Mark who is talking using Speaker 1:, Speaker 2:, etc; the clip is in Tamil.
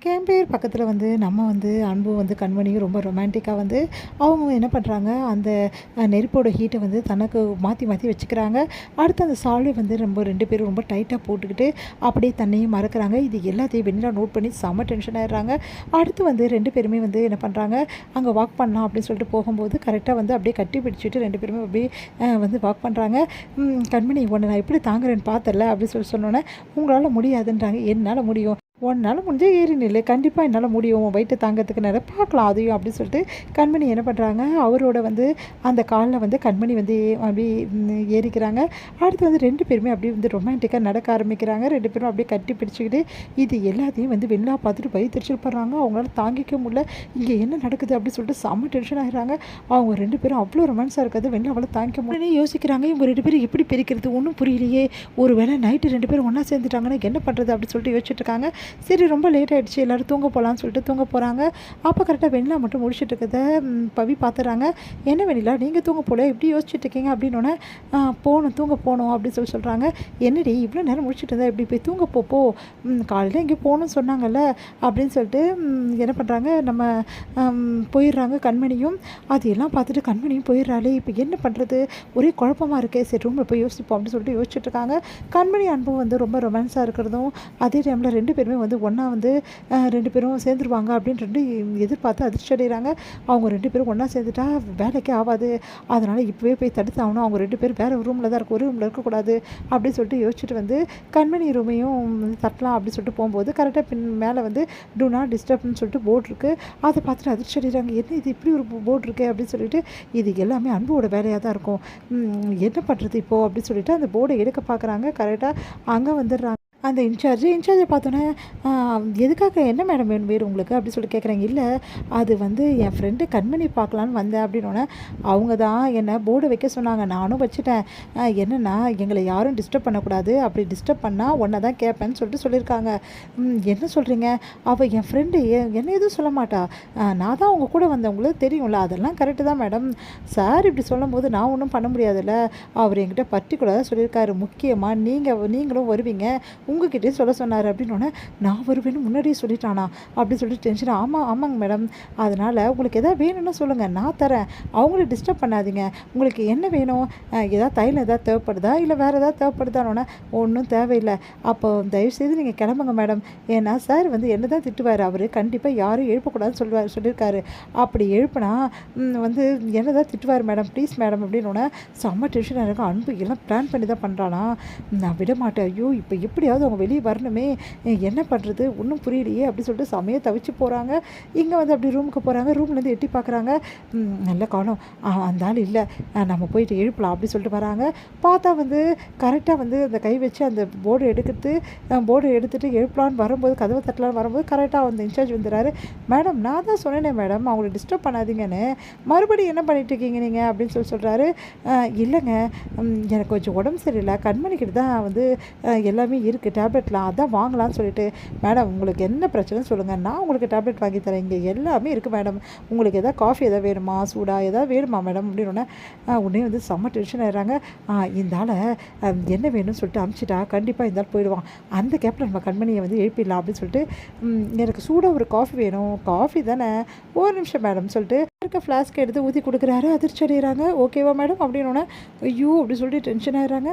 Speaker 1: கேம்பேர் பக்கத்தில் வந்து நம்ம வந்து அன்பு வந்து கண்மணியும் ரொம்ப ரொமான்டிக்காக வந்து அவங்க என்ன பண்ணுறாங்க அந்த நெருப்போட ஹீட்டை வந்து தனக்கு மாற்றி மாற்றி வச்சுக்கிறாங்க. அடுத்து அந்த சால்வை வந்து ரொம்ப 2 பேரும் ரொம்ப டைட்டாக போட்டுக்கிட்டு அப்படியே தன்னையும் மறக்கிறாங்க. இது எல்லாத்தையும் வெண்ணிலா நோட் பண்ணி செம்ம டென்ஷன் ஆயிடுறாங்க. அடுத்து வந்து 2 பேருமே வந்து என்ன பண்ணுறாங்க, அங்கே வாக் பண்ணலாம் அப்படின்னு சொல்லிட்டு போகும்போது கரெக்டாக வந்து அப்படியே கட்டி பிடிச்சிட்டு 2 பேருமே அப்படியே வந்து வாக் பண்ணுறாங்க. கண்மணி உன்னை நான் எப்படி தாங்குறேன்னு பார்த்தல அப்படின்னு சொல்லி சொன்னோன்னே, உங்களால் முடியாதுன்றாங்க. என்னால் முடியும், உன்னால் முடிஞ்சால் ஏறி நில்லு, கண்டிப்பாக என்னால் முடியும், உன் வெயிட்டை தாங்கிறதுக்கு நேரம் பார்க்கலாம் அதையும் அப்படின்னு சொல்லிட்டு கண்மணி என்ன பண்ணுறாங்க, அவரோட வந்து அந்த காலில் வந்து கண்மணி வந்து அப்படி ஏறிக்கிறாங்க. அடுத்து வந்து 2 பேருமே அப்படியே வந்து ரொமான்டிக்காக நடக்க ஆரம்பிக்கிறாங்க. 2 பேரும் அப்படியே கட்டி பிடிச்சிக்கிட்டு இது எல்லாத்தையும் வந்து வெண்ணிலா பார்த்துட்டு வயிற்றுச்சல் படுறாங்க. அவங்களால தாங்கிக்க முடியல, இங்கே என்ன நடக்குது அப்படின்னு சொல்லிட்டு செம்ம டென்ஷன் ஆகிறாங்க. அவங்க 2 பேரும் அவ்வளோ ரொமான்ஸாக இருக்காது, வெண்ணிலாவால் தாங்கிக்க முடியல யோசிக்கிறாங்க. இவங்க 2 பேரும் எப்படி பிரிக்கிறது ஒன்றும் புரியலையே, ஒரு வேளை நைட்டு 2 பேரும் ஒன்றா சேர்ந்துட்டாங்கன்னா என்ன பண்ணுறது அப்படின்னு சொல்லிட்டு யோசிச்சுட்டு இருக்காங்க. சரி ரொம்ப லேட் ஆகிடுச்சு, எல்லோரும் தூங்க போகலான்னு சொல்லிட்டு தூங்க போகிறாங்க. அப்போ கரெக்டாக வெண்ணிலா மட்டும் முடிச்சுட்டு இருக்கிறத பவி பார்த்துறாங்க. என்ன வெண்ணிலா நீங்கள் தூங்க போல இப்படி யோசிச்சுட்டு இருக்கீங்க அப்படின்னோடனே, போகணும் தூங்க போகணும் அப்படின்னு சொல்கிறாங்க. என்னடி இவ்வளோ நேரம் முடிச்சுட்டு இருந்தா இப்படி போய் தூங்க போ, காலையில் எங்கேயும் போகணும்னு சொன்னாங்கல்ல அப்படின்னு சொல்லிட்டு என்ன பண்ணுறாங்க, நம்ம போயிடுறாங்க. கண்மணியும் அதையெல்லாம் பார்த்துட்டு கண்மணியும் போயிடுறாளே, இப்போ என்ன பண்ணுறது, ஒரே குழப்பமாக இருக்கே, சரி ரூமில் போய் யோசிப்போம் அப்படின்னு சொல்லிட்டு யோசிச்சுட்டு இருக்காங்க. கண்மணி அன்பும் வந்து ரொம்ப ரொமான்ஸாக இருக்கிறதும் அதே டைமில் 2 பேருமே வந்து ஒன்றா வந்து 2 பேரும் சேர்ந்துருவாங்க அப்படின்னு எதிர்பார்த்து அதிர்ச்சி அடைகிறாங்க. அவங்க 2 பேரும் ஒன்றா சேர்ந்துட்டா வேலைக்கே ஆகாது, அதனால் இப்போவே போய் தடுத்து ஆகணும், அவங்க 2 பேரும் வேறு ரூமில் தான் இருக்கும், ஒரு ரூமில் இருக்கக்கூடாது அப்படின்னு சொல்லிட்டு யோசிச்சுட்டு வந்து கண்மணி ரூமையும் வந்து தட்டலாம் அப்படின்னு சொல்லிட்டு போகும்போது கரெக்டாக மேலே வந்து டூ நாட் டிஸ்டர்ப்னு சொல்லிட்டு போர்டு இருக்குது. அதை பார்த்துட்டு அதிர்ச்சி அடைகிறாங்க. என்ன இது இப்படி ஒரு போர்டு இருக்குது அப்படின்னு சொல்லிட்டு, இது எல்லாமே அன்போட வேலையாக தான் இருக்கும், என்ன பண்ணுறது இப்போது அப்படின்னு சொல்லிட்டு அந்த போர்டை எடுக்க பார்க்குறாங்க. கரெக்டாக அங்கே வந்துடுறாங்க அந்த இன்சார்ஜை பார்த்தோன்னே, எதுக்காக என்ன மேடம் வேணும் உங்களுக்கு அப்படி சொல்லி கேட்குறாங்க. இல்லை அது வந்து என் ஃப்ரெண்டு கண்மணி பார்க்கலான்னு வந்தேன் அப்படின்னோடனே, அவங்க தான் என்னை போர்டு வைக்க சொன்னாங்க, நானும் வச்சுட்டேன், என்னென்னா எங்களை யாரும் டிஸ்டர்ப் பண்ணக்கூடாது, அப்படி டிஸ்டர்ப் பண்ணால் ஒன்றை தான் கேட்பேன்னு சொல்லிட்டு சொல்லியிருக்காங்க. என்ன சொல்கிறீங்க, அவள் என் ஃப்ரெண்டு என்ன எதுவும் சொல்ல மாட்டா, நான் தான் அவங்க கூட வந்தேன், உங்களுக்கு தெரியும்ல, அதெல்லாம் கரெக்டு தான் மேடம், சார் இப்படி சொல்லும் போது நான் ஒன்றும் பண்ண முடியாதுல்ல, அவர் என்கிட்ட பர்டிகுலராக சொல்லியிருக்காரு, முக்கியமாக நீங்களும் வருவீங்க, உங்ககிட்டே சொல்ல சொன்னார் அப்படின்னோடனே, நான் வருவேன்னு முன்னாடியே சொல்லிட்டானா அப்படின்னு சொல்லிட்டு டென்ஷன். ஆமாங்க மேடம், அதனால் உங்களுக்கு எதாவது வேணும்னா சொல்லுங்கள், நான் தரேன், அவங்கள டிஸ்டர்ப் பண்ணாதீங்க, உங்களுக்கு என்ன வேணும், ஏதாவது தைலம் எதாவது தேவைப்படுதா இல்லை வேறு ஏதாவது தேவைப்படுதானோன்னா, ஒன்றும் தேவையில்லை, அப்போ தயவுசெய்து நீங்கள் கிளம்புங்க மேடம், ஏன்னா சார் வந்து என்ன தான் திட்டுவார், அவர் கண்டிப்பாக யாரும் எழுப்பக்கூடாதுன்னு சொல்லியிருக்காரு, அப்படி எழுப்பினா வந்து என்ன தான் திட்டுவார் மேடம், ப்ளீஸ் மேடம் அப்படின்னோடனே செம்ம டென்ஷனாக இருக்கும். அன்பு எல்லாம் பிளான் பண்ணி தான் பண்ணுறானா, நான் விட மாட்டேன், ஐயோ இப்போ எப்படியாவது அவங்க வெளியே வரணுமே, என்ன பண்ணுறது ஒன்றும் புரியலையே அப்படி சொல்லிட்டு சமையல் தவிச்சு போகிறாங்க. இங்கே வந்து அப்படி ரூமுக்கு போகிறாங்க. ரூம்லேருந்து எட்டி பார்க்குறாங்க, நல்ல காலம் அந்த ஆள் இல்லை, நம்ம போயிட்டு எழுப்பலாம் அப்படி சொல்லிட்டு வராங்க. பார்த்தா வந்து கரெக்டாக வந்து அந்த கை வச்சு அந்த போர்டு எடுத்துகிட்டு எழுப்பலான்னு வரும்போது, கதவை தட்டலான்னு வரும்போது கரெக்டாக அந்த இன்சார்ஜ் வந்துடுறாரு. மேடம் நான் தான் சொன்னேனே மேடம், அவங்களை டிஸ்டர்ப் பண்ணாதீங்கன்னு, மறுபடியும் என்ன பண்ணிட்டு இருக்கீங்க நீங்கள் அப்படின்னு சொல்கிறாரு. இல்லைங்க எனக்கு கொஞ்சம் உடம்பு சரியில்லை, கண்மணிக்கிட்ட தான் வந்து எல்லாமே இருக்குது டேப்லெட்லாம், அதான் வாங்கலான்னு சொல்லிட்டு, மேடம் உங்களுக்கு என்ன பிரச்சனைன்னு சொல்லுங்கள், நான் உங்களுக்கு டேப்லெட் வாங்கி தரேன், இங்கே எல்லாமே இருக்குது மேடம், உங்களுக்கு எதாவது காஃபி எதாவது வேணுமா, சூடாக எதாவது வேணுமா மேடம் அப்படின்னோடனே உடனே வந்து செம்ம டென்ஷன் ஆயிடுறாங்க. இந்த ஆளை என்ன வேணும்னு சொல்லிட்டு அனுப்பிச்சிட்டா கண்டிப்பாக இந்த ஆள் போயிடுவான், அந்த கேப்பில் நம்ம கண்மணியை வந்து எழுப்பிடலாம் அப்படின்னு சொல்லிட்டு, எனக்கு சூடாக ஒரு காஃபி வேணும், காஃபி தானே, ஒரு நிமிஷம் மேடம் சொல்லிட்டு இருக்க ஃப்ளாஸ்க் எடுத்து ஊற்றி கொடுக்குறாரு. அதிர்ச்சி அடைகிறாங்க. ஓகேவா மேடம் அப்படின்னோடனே, ஐயோ அப்படி சொல்லிட்டு டென்ஷன் ஆயிடுறாங்க.